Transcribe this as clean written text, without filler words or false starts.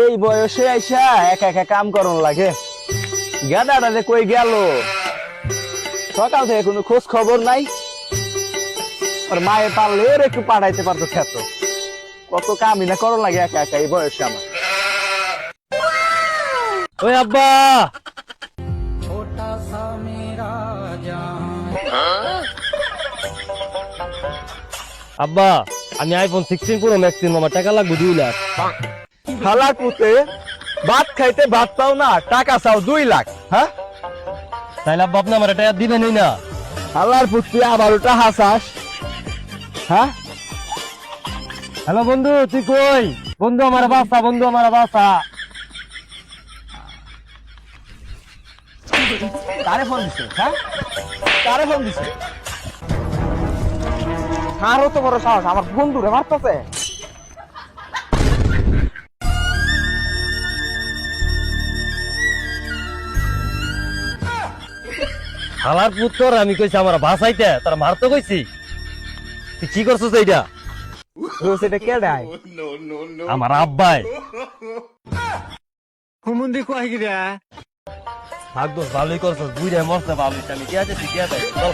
এই বয়সে আইসা একা একা কাম করন লাগে। গাদাটা যে কই গেল, সকাল থেকে কোনো খোঁজ খবর নাই। আর মায়ে পারলে ওর একটু পাঠাইতে পারতো খেত। কত কামই না করন লাগে একা একা এই বয়সে আমার। ওই আব্বা, আব্বা আমি আইফোন 16 প্রো ম্যাক্স কিনবো, আমার টাকা লাগবে 2 লাখ। খালা পুতে ভাত খাইতে ভাত পাও না, টাকা চাও 2 লাখ। হ্যাঁ, তাইলে আব্বা আপনি আমার টাকা দিবেনই না? খালার পুত্রি আবার ওটা হাসাস। হ্যাঁ, হ্যালো বন্ধু, তুই কই? বন্ধু আমার বাসা, বন্ধু আমার বাসা। কারে ফোন দিছে? হ্যাঁ, কারে ফোন দিছে? আরো তো বড় সাহস, আমার বন্ধুরে মারতেছে। হালার পুত্তর, আমি কইছি আমার বাসাইতে, তার মারতে কইছি। তুই কি করছিস এইটা? এটা কে দেয়? আমার আব্বাই। হুমুন্দি কয় গিরা ভাগ্য ভালোই করছিস, বুঝে মরতে ভালোই। আমি কি আছে, তুই কি আছে? চল।